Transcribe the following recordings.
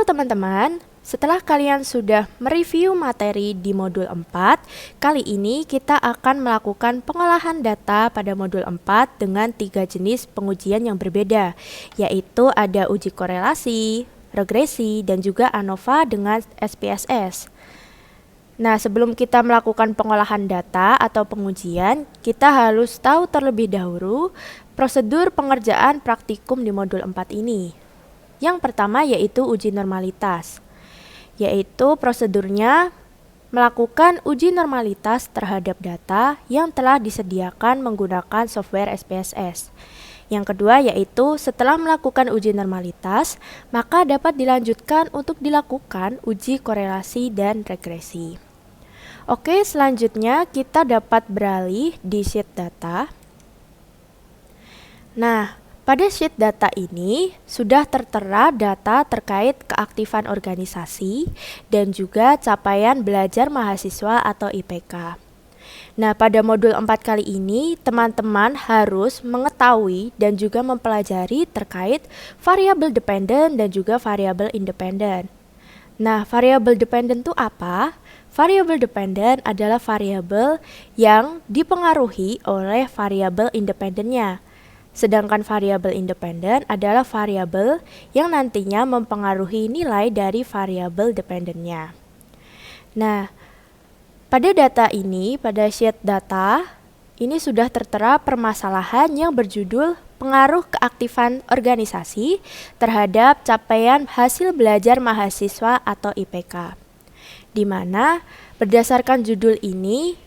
Halo teman-teman, setelah kalian sudah mereview materi di modul 4, kali ini kita akan melakukan pengolahan data pada modul 4 dengan 3 jenis pengujian yang berbeda, yaitu ada uji korelasi, regresi, dan juga ANOVA dengan SPSS. Nah, sebelum kita melakukan pengolahan data atau pengujian, kita harus tahu terlebih dahulu prosedur pengerjaan praktikum di modul 4 ini. Yang pertama yaitu uji normalitas, yaitu prosedurnya melakukan uji normalitas terhadap data yang telah disediakan menggunakan software SPSS. Yang kedua yaitu setelah melakukan uji normalitas, maka dapat dilanjutkan untuk dilakukan uji korelasi dan regresi. Oke, selanjutnya kita dapat beralih di sheet data. Nah, pada sheet data ini sudah tertera data terkait keaktifan organisasi dan juga capaian belajar mahasiswa atau IPK. Nah, pada modul 4 kali ini teman-teman harus mengetahui dan juga mempelajari terkait variabel dependen dan juga variabel independen. Nah, variabel dependen itu apa? Variabel dependen adalah variabel yang dipengaruhi oleh variabel independennya. Sedangkan variabel independen adalah variabel yang nantinya mempengaruhi nilai dari variabel dependennya. Nah, pada data ini, pada sheet data, ini sudah tertera permasalahan yang berjudul pengaruh keaktifan organisasi terhadap capaian hasil belajar mahasiswa atau IPK. Di mana berdasarkan judul ini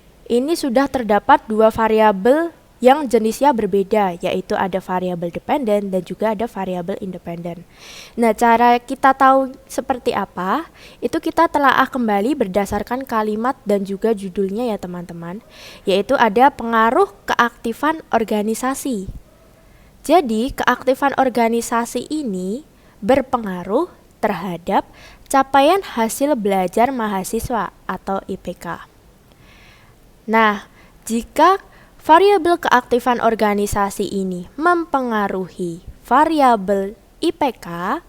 sudah terdapat dua variabel yang jenisnya berbeda, yaitu ada variabel dependen dan juga ada variabel independen. Nah, cara kita tahu seperti apa, itu kita telaah kembali berdasarkan kalimat dan juga judulnya ya teman-teman, yaitu ada pengaruh keaktifan organisasi. Jadi, keaktifan organisasi ini berpengaruh terhadap capaian hasil belajar mahasiswa atau IPK. Nah, jika variabel keaktifan organisasi ini mempengaruhi variabel IPK,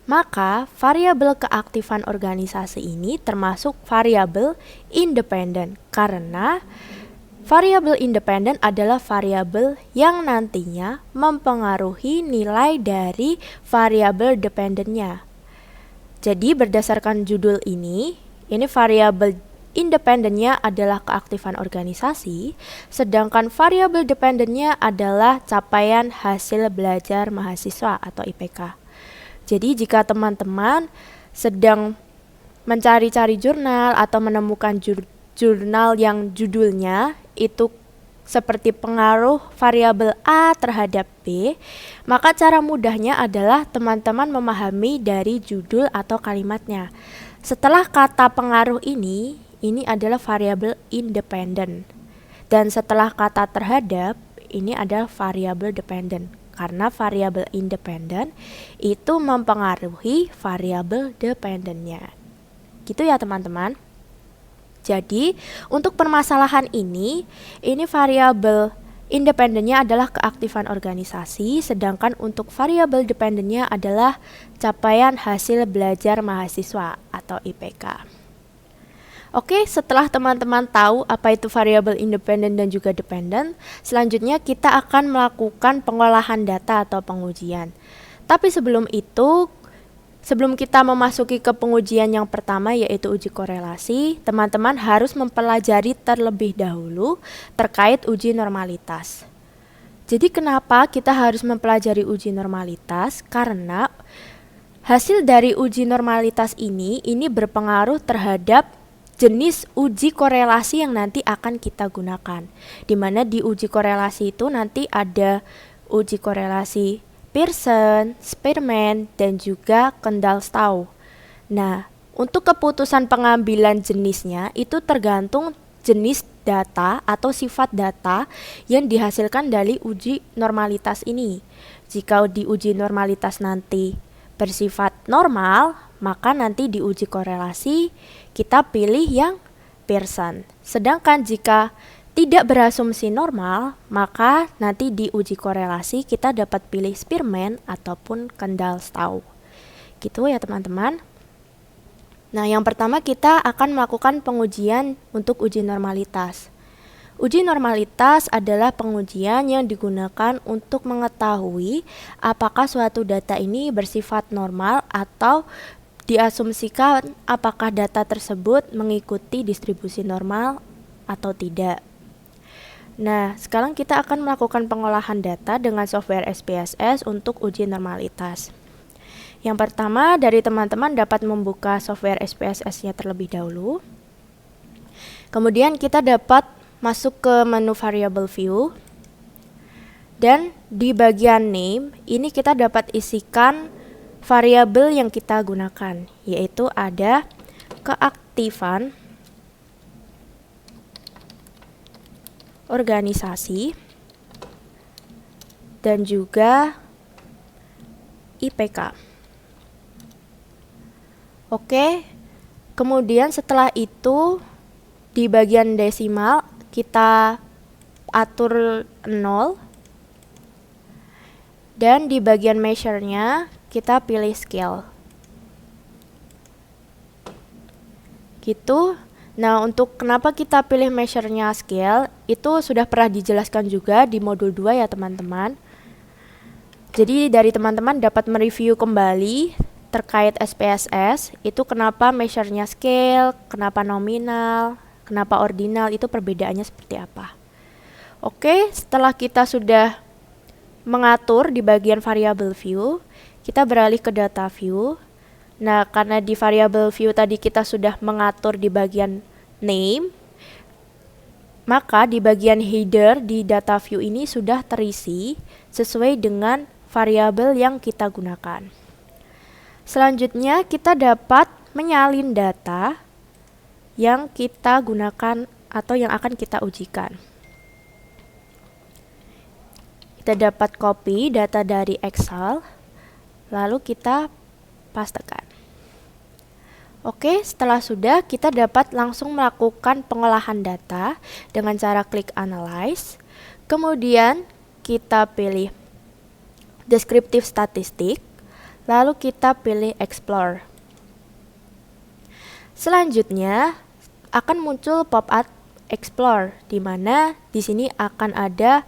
maka variabel keaktifan organisasi ini termasuk variabel independen karena variabel independen adalah variabel yang nantinya mempengaruhi nilai dari variabel dependennya. Jadi berdasarkan judul ini variabel independennya adalah keaktifan organisasi, sedangkan variabel dependennya adalah capaian hasil belajar mahasiswa atau IPK. Jadi jika teman-teman sedang mencari-cari jurnal atau menemukan jurnal yang judulnya itu seperti pengaruh variabel A terhadap B, maka cara mudahnya adalah teman-teman memahami dari judul atau kalimatnya. Setelah kata pengaruh ini adalah variabel independen. Dan setelah kata terhadap, ini adalah variabel dependen. Karena variabel independen itu mempengaruhi variabel dependennya. Gitu ya teman-teman. Jadi, untuk permasalahan ini variabel independennya adalah keaktifan organisasi, sedangkan untuk variabel dependennya adalah capaian hasil belajar mahasiswa atau IPK. Oke, setelah teman-teman tahu apa itu variabel independen dan juga dependen, selanjutnya kita akan melakukan pengolahan data atau pengujian. Tapi sebelum itu, sebelum kita memasuki ke pengujian yang pertama yaitu uji korelasi, teman-teman harus mempelajari terlebih dahulu terkait uji normalitas. Jadi kenapa kita harus mempelajari uji normalitas? Karena hasil dari uji normalitas ini berpengaruh terhadap jenis uji korelasi yang nanti akan kita gunakan. Di mana di uji korelasi itu nanti ada uji korelasi Pearson, Spearman, dan juga Kendall-Stauw. Nah, untuk keputusan pengambilan jenisnya itu tergantung jenis data atau sifat data yang dihasilkan dari uji normalitas ini. Jika di uji normalitas nanti bersifat normal, maka nanti di uji korelasi kita pilih yang Pearson. Sedangkan jika tidak berasumsi normal, maka nanti di uji korelasi kita dapat pilih Spearman ataupun Kendall-Stauw. Gitu ya teman-teman. Nah, yang pertama kita akan melakukan pengujian untuk uji normalitas. Uji normalitas adalah pengujian yang digunakan untuk mengetahui apakah suatu data ini bersifat normal atau diasumsikan apakah data tersebut mengikuti distribusi normal atau tidak. Nah, sekarang kita akan melakukan pengolahan data dengan software SPSS untuk uji normalitas. Yang pertama, dari teman-teman dapat membuka software SPSS-nya terlebih dahulu. Kemudian kita dapat masuk ke menu variable view. Dan di bagian name, ini kita dapat isikan variabel yang kita gunakan, yaitu ada keaktifan organisasi dan juga IPK. Oke, kemudian setelah itu di bagian desimal kita atur 0 dan di bagian measure-nya kita pilih scale. Gitu. Nah, untuk kenapa kita pilih measure-nya scale itu sudah pernah dijelaskan juga di modul 2 ya teman-teman. Jadi dari teman-teman dapat mereview kembali terkait SPSS, itu kenapa measure-nya scale, kenapa nominal, kenapa ordinal, itu perbedaannya seperti apa. Oke, setelah kita sudah mengatur di bagian variable view, kita beralih ke data view. Nah, karena di variable view tadi kita sudah mengatur di bagian name, maka di bagian header di data view ini sudah terisi sesuai dengan variabel yang kita gunakan. Selanjutnya kita dapat menyalin data yang kita gunakan atau yang akan kita ujikan. Kita dapat copy data dari Excel, lalu kita pastekan. Oke, setelah sudah kita dapat langsung melakukan pengolahan data dengan cara klik Analyze. Kemudian kita pilih Descriptive Statistic, lalu kita pilih Explore. Selanjutnya akan muncul pop-up Explore, di mana di sini akan ada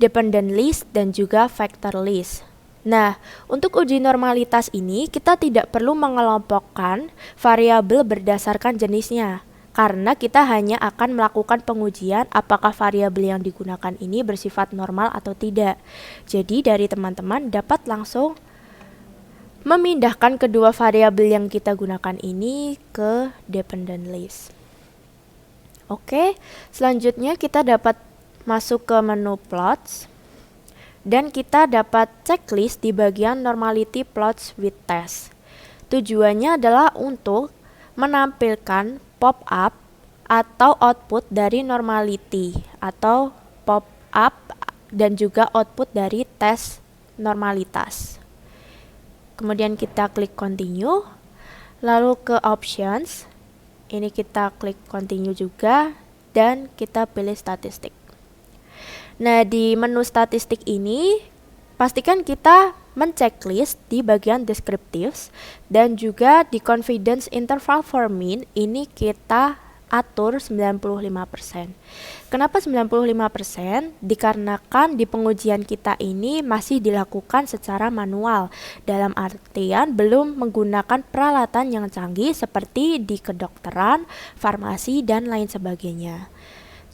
dependent list dan juga factor list. Nah, untuk uji normalitas ini kita tidak perlu mengelompokkan variabel berdasarkan jenisnya, karena kita hanya akan melakukan pengujian apakah variabel yang digunakan ini bersifat normal atau tidak. Jadi dari teman-teman dapat langsung memindahkan kedua variabel yang kita gunakan ini ke dependent list. Oke, selanjutnya kita dapat masuk ke menu plots dan kita dapat checklist di bagian normality plots with test. Tujuannya adalah untuk menampilkan pop-up atau output dari normality atau pop-up dan juga output dari tes normalitas. Kemudian kita klik continue, lalu ke options, ini kita klik continue juga, dan kita pilih statistik. Nah, di menu statistik ini, pastikan kita menceklis di bagian descriptives, dan juga di confidence interval for mean, ini kita atur 95%. Kenapa 95%? Dikarenakan di pengujian kita ini masih dilakukan secara manual, dalam artian belum menggunakan peralatan yang canggih seperti di kedokteran, farmasi, dan lain sebagainya.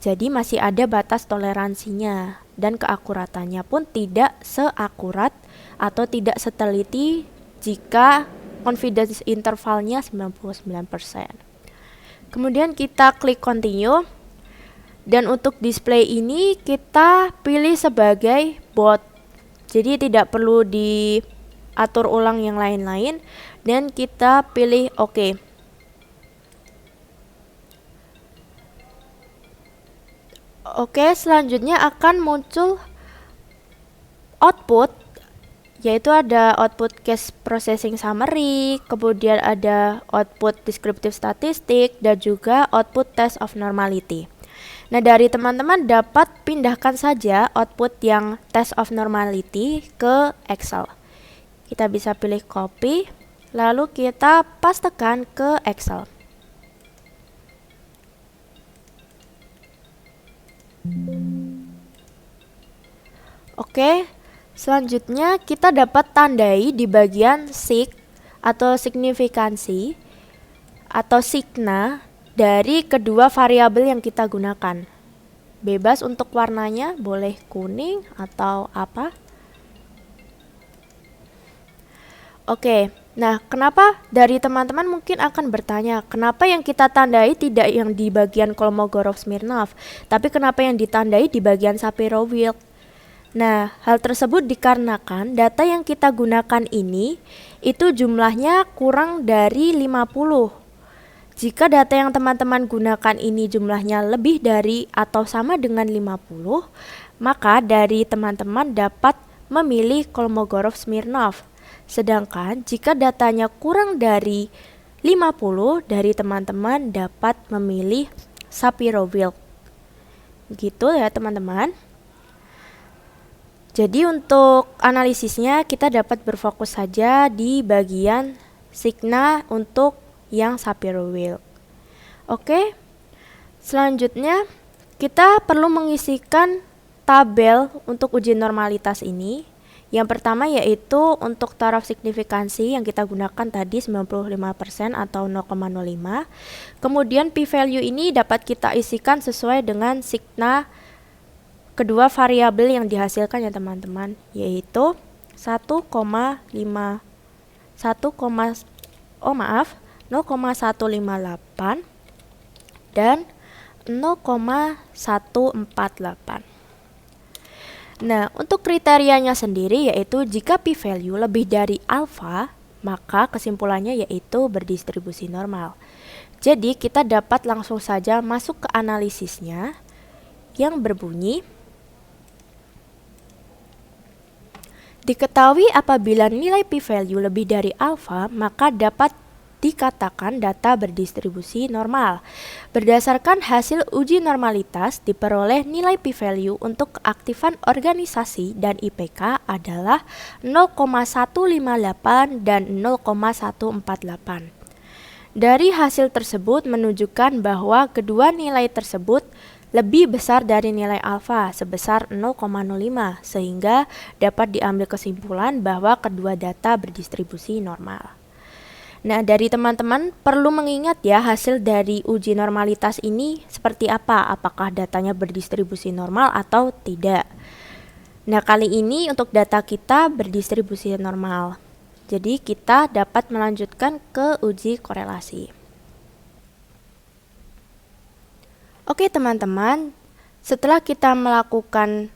Jadi masih ada batas toleransinya dan keakuratannya pun tidak seakurat atau tidak seteliti jika confidence intervalnya 99%. Kemudian kita klik continue, dan untuk display ini kita pilih sebagai bold, jadi tidak perlu diatur ulang yang lain-lain, dan kita pilih OK. Oke, selanjutnya akan muncul output, yaitu ada output case processing summary, kemudian ada output descriptive statistic, dan juga output test of normality. Nah, dari teman-teman dapat pindahkan saja output yang test of normality ke Excel. Kita bisa pilih copy, lalu kita pastekan ke Excel. Oke, selanjutnya kita dapat tandai di bagian sig atau signifikansi atau signa dari kedua variabel yang kita gunakan. Bebas untuk warnanya, boleh kuning atau apa. Oke, nah kenapa dari teman-teman mungkin akan bertanya, kenapa yang kita tandai tidak yang di bagian Kolmogorov-Smirnov, tapi kenapa yang ditandai di bagian Shapiro-Wilk? Nah, hal tersebut dikarenakan data yang kita gunakan ini itu jumlahnya kurang dari 50. Jika data yang teman-teman gunakan ini jumlahnya lebih dari atau sama dengan 50, maka dari teman-teman dapat memilih Kolmogorov-Smirnov. Sedangkan jika datanya kurang dari 50, dari teman-teman dapat memilih Shapiro-Wilk. Gitu ya teman-teman. Jadi untuk analisisnya kita dapat berfokus saja di bagian signa untuk yang Shapiro-Wilk. Oke, selanjutnya kita perlu mengisikan tabel untuk uji normalitas ini. Yang pertama yaitu untuk taraf signifikansi yang kita gunakan tadi 95% atau 0,05. Kemudian p-value ini dapat kita isikan sesuai dengan signa kedua variabel yang dihasilkan ya teman-teman, yaitu 0,158 dan 0,148. Nah, untuk kriterianya sendiri yaitu jika p-value lebih dari alfa, maka kesimpulannya yaitu berdistribusi normal. Jadi kita dapat langsung saja masuk ke analisisnya yang berbunyi, diketahui apabila nilai p-value lebih dari alfa, maka dapat dikatakan data berdistribusi normal. Berdasarkan hasil uji normalitas, diperoleh nilai p-value untuk keaktifan organisasi dan IPK adalah 0,158 dan 0,148. Dari hasil tersebut menunjukkan bahwa kedua nilai tersebut lebih besar dari nilai alfa sebesar 0,05, sehingga dapat diambil kesimpulan bahwa kedua data berdistribusi normal. Nah, dari teman-teman perlu mengingat ya hasil dari uji normalitas ini seperti apa, apakah datanya berdistribusi normal atau tidak. Nah, kali ini untuk data kita berdistribusi normal. Jadi kita dapat melanjutkan ke uji korelasi. Oke teman-teman, setelah kita melakukan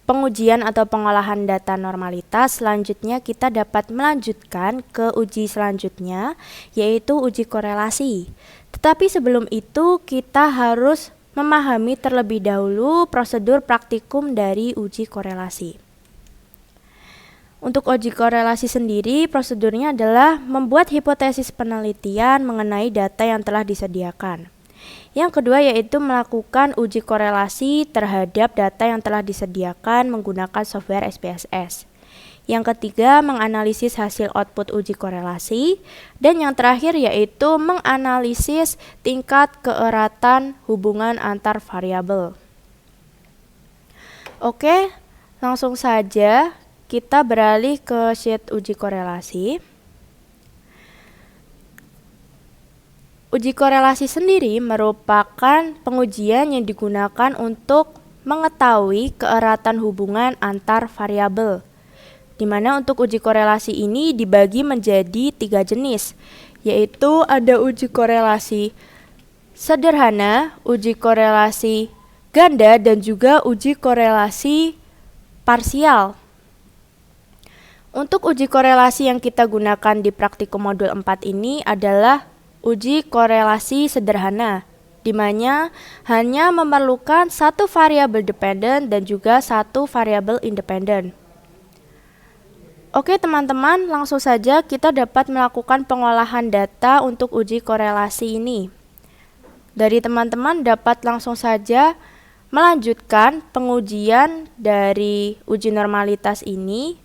pengujian atau pengolahan data normalitas, selanjutnya kita dapat melanjutkan ke uji selanjutnya, yaitu uji korelasi. Tetapi sebelum itu kita harus memahami terlebih dahulu prosedur praktikum dari uji korelasi. Untuk uji korelasi sendiri, prosedurnya adalah membuat hipotesis penelitian mengenai data yang telah disediakan. Yang kedua yaitu melakukan uji korelasi terhadap data yang telah disediakan menggunakan software SPSS. Yang ketiga, menganalisis hasil output uji korelasi. Dan yang terakhir yaitu menganalisis tingkat keeratan hubungan antar variabel. Oke, langsung saja kita beralih ke sheet uji korelasi. Uji korelasi sendiri merupakan pengujian yang digunakan untuk mengetahui keeratan hubungan antar variabel. Di mana untuk uji korelasi ini dibagi menjadi 3 jenis, yaitu ada uji korelasi sederhana, uji korelasi ganda, dan juga uji korelasi parsial. Untuk uji korelasi yang kita gunakan di praktikum modul 4 ini adalah uji korelasi sederhana, di mana hanya memerlukan satu variabel dependen dan juga satu variabel independen. Oke teman-teman, langsung saja kita dapat melakukan pengolahan data untuk uji korelasi ini. Dari teman-teman dapat langsung saja melanjutkan pengujian dari uji normalitas ini.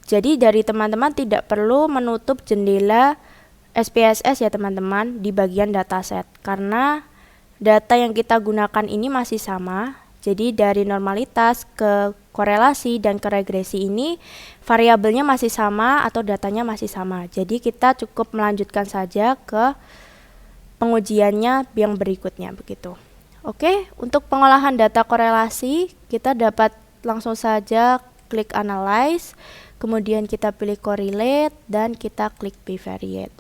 Jadi dari teman-teman tidak perlu menutup jendela SPSS ya teman-teman di bagian dataset, karena data yang kita gunakan ini masih sama. Jadi dari normalitas ke korelasi dan ke regresi ini variabelnya masih sama atau datanya masih sama. Jadi kita cukup melanjutkan saja ke pengujiannya yang berikutnya begitu. Oke, untuk pengolahan data korelasi kita dapat langsung saja klik analyze, kemudian kita pilih correlate dan kita klik bivariate.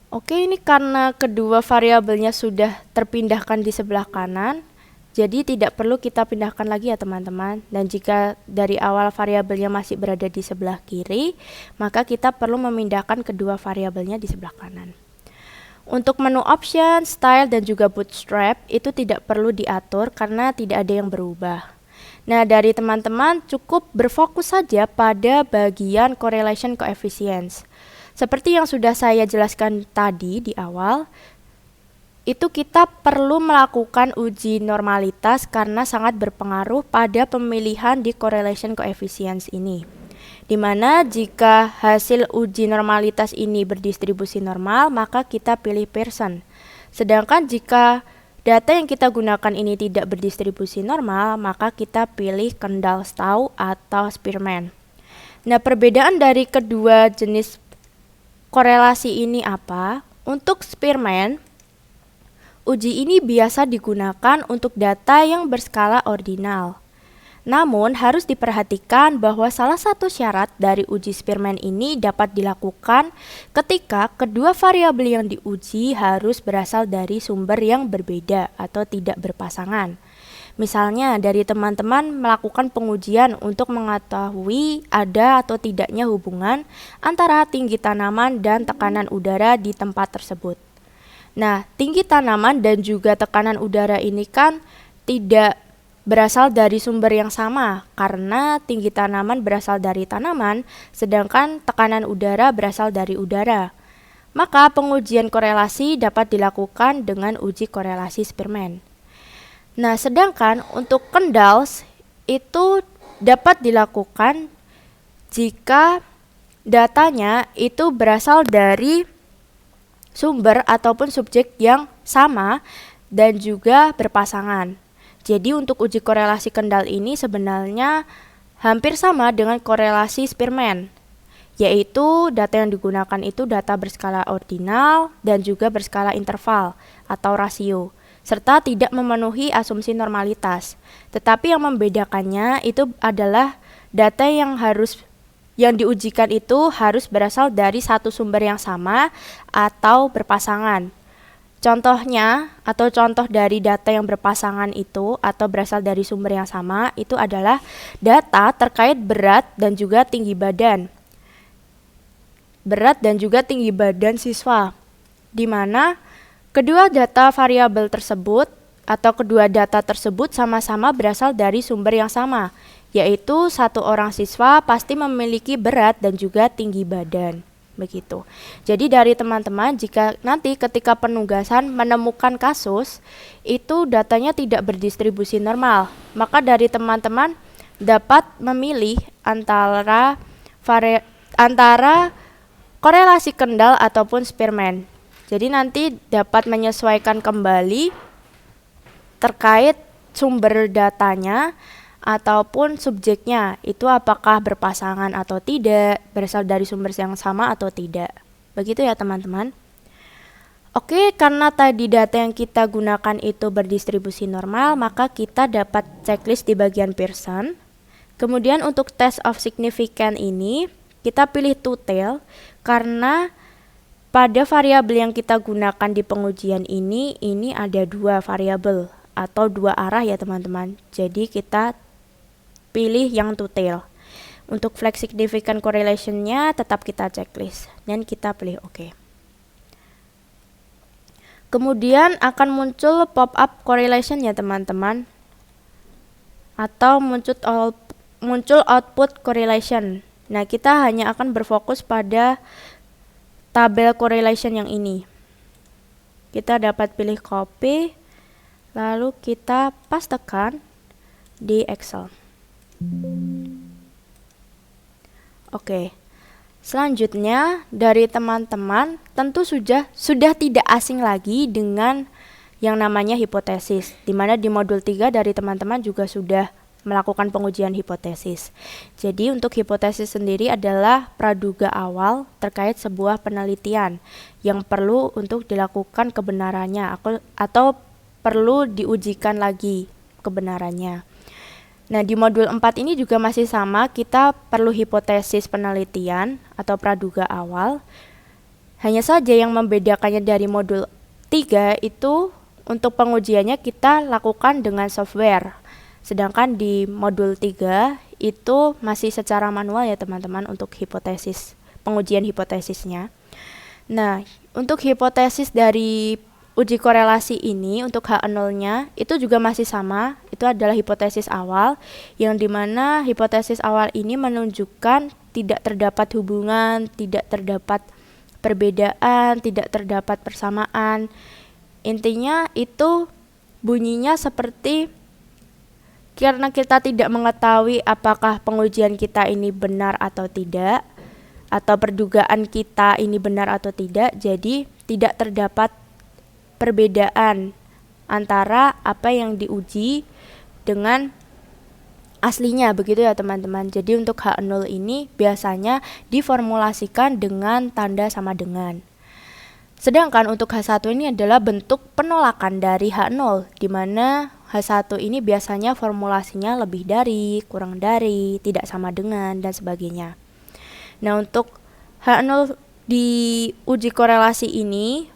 Oke, ini karena kedua variabelnya sudah terpindahkan di sebelah kanan, jadi tidak perlu kita pindahkan lagi ya teman-teman. Dan jika dari awal variabelnya masih berada di sebelah kiri, maka kita perlu memindahkan kedua variabelnya di sebelah kanan. Untuk menu option, style, dan juga bootstrap itu tidak perlu diatur karena tidak ada yang berubah. Nah, dari teman-teman cukup berfokus saja pada bagian correlation coefficients. Seperti yang sudah saya jelaskan tadi di awal, itu kita perlu melakukan uji normalitas karena sangat berpengaruh pada pemilihan di correlation coefficients ini. Dimana jika hasil uji normalitas ini berdistribusi normal, maka kita pilih Pearson. Sedangkan jika data yang kita gunakan ini tidak berdistribusi normal, maka kita pilih Kendall-Stau atau Spearman. Nah, perbedaan dari kedua jenis korelasi ini apa? Untuk Spearman, uji ini biasa digunakan untuk data yang berskala ordinal. Namun, harus diperhatikan bahwa salah satu syarat dari uji Spearman ini dapat dilakukan ketika kedua variabel yang diuji harus berasal dari sumber yang berbeda atau tidak berpasangan. Misalnya, dari teman-teman melakukan pengujian untuk mengetahui ada atau tidaknya hubungan antara tinggi tanaman dan tekanan udara di tempat tersebut. Nah, tinggi tanaman dan juga tekanan udara ini kan tidak berasal dari sumber yang sama, karena tinggi tanaman berasal dari tanaman, sedangkan tekanan udara berasal dari udara. Maka pengujian korelasi dapat dilakukan dengan uji korelasi Spearman. Nah, sedangkan untuk Kendalls itu dapat dilakukan jika datanya itu berasal dari sumber ataupun subjek yang sama dan juga berpasangan. Jadi untuk uji korelasi Kendall ini sebenarnya hampir sama dengan korelasi Spearman, yaitu data yang digunakan itu data berskala ordinal dan juga berskala interval atau rasio, serta tidak memenuhi asumsi normalitas. Tetapi yang membedakannya itu adalah data yang diujikan itu harus berasal dari satu sumber yang sama atau berpasangan. Contohnya atau contoh dari data yang berpasangan itu atau berasal dari sumber yang sama itu adalah data terkait berat dan juga tinggi badan. Berat dan juga tinggi badan siswa, di mana kedua data variabel tersebut atau kedua data tersebut sama-sama berasal dari sumber yang sama, yaitu satu orang siswa pasti memiliki berat dan juga tinggi badan. Begitu. Jadi dari teman-teman jika nanti ketika penugasan menemukan kasus itu datanya tidak berdistribusi normal, maka dari teman-teman dapat memilih antara korelasi Kendall ataupun Spearman. Jadi nanti dapat menyesuaikan kembali terkait sumber datanya ataupun subjeknya itu apakah berpasangan atau tidak, berasal dari sumber yang sama atau tidak. Begitu ya teman-teman. Oke, karena tadi data yang kita gunakan itu berdistribusi normal, maka kita dapat checklist di bagian Pearson. Kemudian untuk test of significance ini kita pilih two tail karena pada variabel yang kita gunakan di pengujian ini ada dua variabel atau dua arah ya teman-teman. Jadi kita pilih yang two tail. Untuk flag significant correlation-nya tetap kita checklist dan kita pilih OK. Kemudian akan muncul pop-up correlation ya teman-teman, atau muncul output correlation. Nah, kita hanya akan berfokus pada tabel correlation yang ini. Kita dapat pilih copy, lalu kita pastekan di Excel. Oke, Selanjutnya, dari teman-teman tentu sudah tidak asing lagi dengan yang namanya hipotesis, di mana di modul 3 dari teman-teman juga sudah melakukan pengujian hipotesis. Jadi untuk hipotesis sendiri adalah praduga awal terkait sebuah penelitian yang perlu untuk dilakukan kebenarannya atau perlu diujikan lagi kebenarannya. Nah, di modul 4 ini juga masih sama, kita perlu hipotesis penelitian atau praduga awal. Hanya saja yang membedakannya dari modul 3 itu untuk pengujiannya kita lakukan dengan software. Sedangkan di modul 3 itu masih secara manual ya teman-teman untuk hipotesis, pengujian hipotesisnya. Nah, untuk hipotesis dari uji korelasi ini untuk H0-nya itu juga masih sama, itu adalah hipotesis awal, yang dimana hipotesis awal ini menunjukkan tidak terdapat hubungan, tidak terdapat perbedaan, tidak terdapat persamaan. Intinya itu bunyinya seperti karena kita tidak mengetahui apakah pengujian kita ini benar atau tidak, atau perdugaan kita ini benar atau tidak, jadi tidak terdapat perbedaan antara apa yang diuji dengan aslinya, begitu ya teman-teman. Jadi untuk H0 ini biasanya diformulasikan dengan tanda sama dengan. Sedangkan untuk H1 ini adalah bentuk penolakan dari H0, di mana H1 ini biasanya formulasinya lebih dari, kurang dari, tidak sama dengan, dan sebagainya. Nah, untuk H0 di uji korelasi ini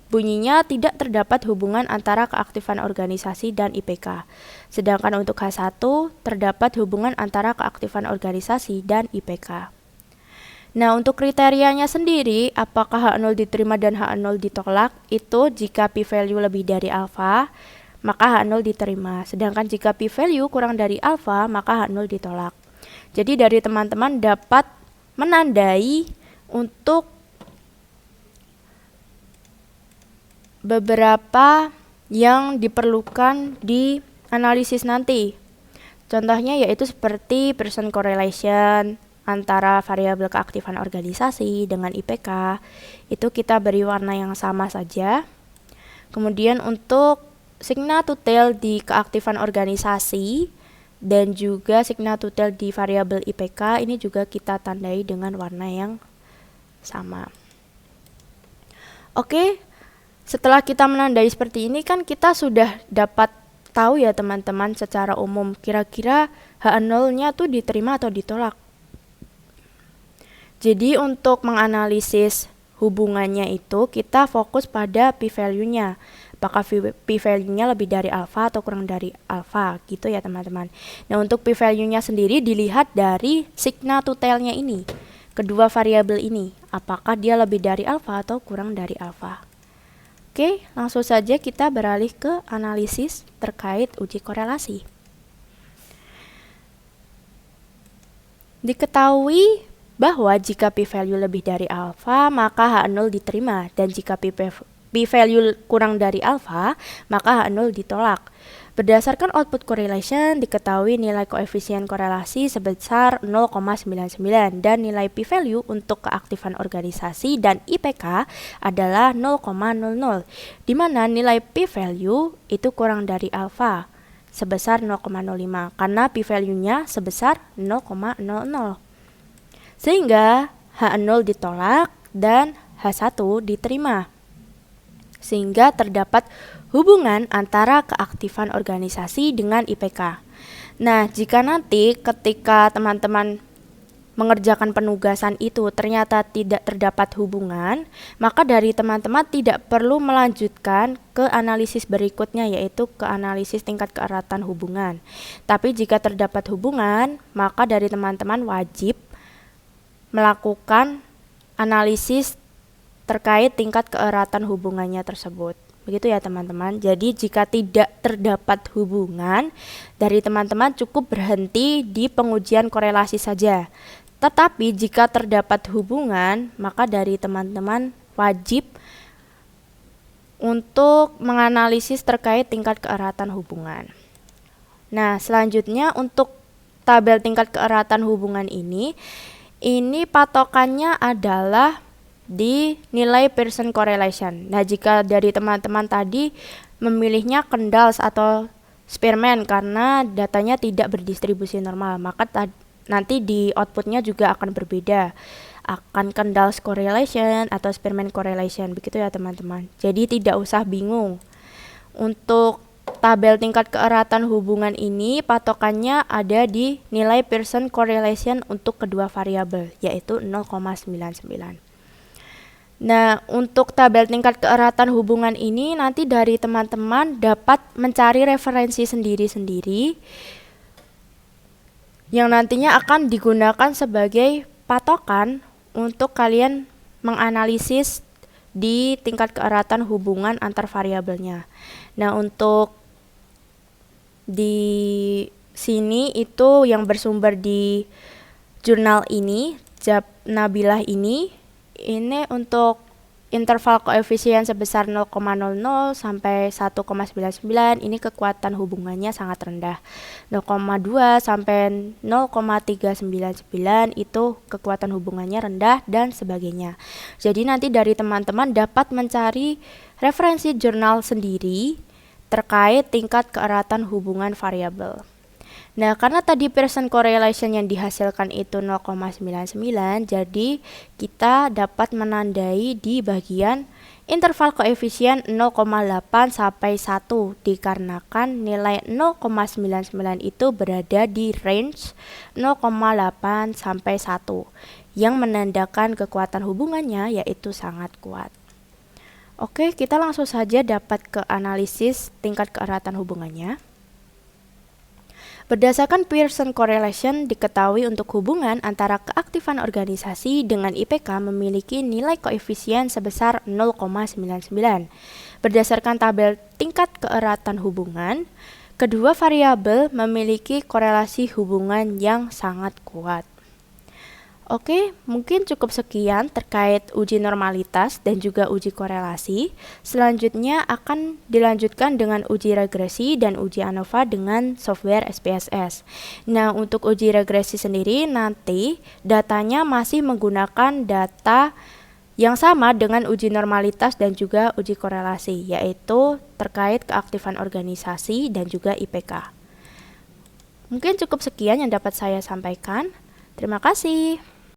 bunyinya tidak terdapat hubungan antara keaktifan organisasi dan IPK. Sedangkan untuk H1 terdapat hubungan antara keaktifan organisasi dan IPK. Nah, untuk kriterianya sendiri, apakah H0 diterima dan H0 ditolak, itu jika p-value lebih dari alfa, maka H0 diterima. Sedangkan jika p-value kurang dari alfa, maka H0 ditolak. Jadi dari teman-teman dapat menandai untuk beberapa yang diperlukan di analisis nanti. Contohnya yaitu seperti Pearson correlation antara variabel keaktifan organisasi dengan IPK. Itu kita beri warna yang sama saja. Kemudian untuk sigma tutel di keaktifan organisasi dan juga sigma tutel di variabel IPK ini juga kita tandai dengan warna yang sama. Oke. Setelah kita menandai seperti ini kan kita sudah dapat tahu ya teman-teman secara umum kira-kira H0-nya tuh diterima atau ditolak. Jadi untuk menganalisis hubungannya itu kita fokus pada p-value-nya. Apakah p-value-nya lebih dari alfa atau kurang dari alfa gitu ya teman-teman. Nah, untuk p-value-nya sendiri dilihat dari sigma tutelnya ini. Kedua variabel ini, apakah dia lebih dari alfa atau kurang dari alfa. Oke, langsung saja kita beralih ke analisis terkait uji korelasi. Diketahui bahwa jika p-value lebih dari alfa, maka H0 diterima, dan jika p-value kurang dari alfa, maka H0 ditolak. Berdasarkan output correlation, diketahui nilai koefisien korelasi sebesar 0,99 dan nilai p-value untuk keaktifan organisasi dan IPK adalah 0,00, di mana nilai p-value itu kurang dari alfa sebesar 0,05 karena p-value-nya sebesar 0,00. Sehingga H0 ditolak dan H1 diterima. Sehingga terdapat hubungan antara keaktifan organisasi dengan IPK. Nah, jika nanti ketika teman-teman mengerjakan penugasan itu ternyata tidak terdapat hubungan, maka dari teman-teman tidak perlu melanjutkan ke analisis berikutnya, yaitu ke analisis tingkat keeratan hubungan. Tapi jika terdapat hubungan, maka dari teman-teman wajib melakukan analisis terkait tingkat keeratan hubungannya tersebut. Begitu ya teman-teman. Jadi jika tidak terdapat hubungan, dari teman-teman cukup berhenti di pengujian korelasi saja. Tetapi jika terdapat hubungan, maka dari teman-teman wajib untuk menganalisis terkait tingkat keeratan hubungan. Nah, selanjutnya untuk tabel tingkat keeratan hubungan ini Ini patokannya adalah di nilai Pearson correlation. Nah, jika dari teman-teman tadi memilihnya Kendall atau Spearman karena datanya tidak berdistribusi normal, maka nanti di outputnya juga akan berbeda, akan Kendall correlation atau Spearman correlation, begitu ya teman-teman. Jadi tidak usah bingung. Untuk tabel tingkat keeratan hubungan ini patokannya ada di nilai Pearson correlation untuk kedua variabel, yaitu 0,99. Nah, untuk tabel tingkat keeratan hubungan ini nanti dari teman-teman dapat mencari referensi sendiri-sendiri yang nantinya akan digunakan sebagai patokan untuk kalian menganalisis di tingkat keeratan hubungan antar variabelnya. Nah, untuk di sini itu yang bersumber di jurnal ini, Nabilah ini untuk interval koefisien sebesar 0,00 sampai 1,99, ini kekuatan hubungannya sangat rendah. 0,2 sampai 0,399 itu kekuatan hubungannya rendah dan sebagainya. Jadi nanti dari teman-teman dapat mencari referensi jurnal sendiri terkait tingkat keeratan hubungan variabel. Nah, karena tadi Pearson correlation yang dihasilkan itu 0,99, jadi kita dapat menandai di bagian interval koefisien 0,8 sampai 1 dikarenakan nilai 0,99 itu berada di range 0,8 sampai 1 yang menandakan kekuatan hubungannya yaitu sangat kuat. Oke, kita langsung saja dapat ke analisis tingkat keeratan hubungannya. Berdasarkan Pearson correlation, diketahui untuk hubungan antara keaktifan organisasi dengan IPK memiliki nilai koefisien sebesar 0,99. Berdasarkan tabel tingkat keeratan hubungan, kedua variabel memiliki korelasi hubungan yang sangat kuat. Oke, mungkin cukup sekian terkait uji normalitas dan juga uji korelasi. Selanjutnya akan dilanjutkan dengan uji regresi dan uji ANOVA dengan software SPSS. Nah, untuk uji regresi sendiri nanti datanya masih menggunakan data yang sama dengan uji normalitas dan juga uji korelasi, yaitu terkait keaktifan organisasi dan juga IPK. Mungkin cukup sekian yang dapat saya sampaikan. Terima kasih.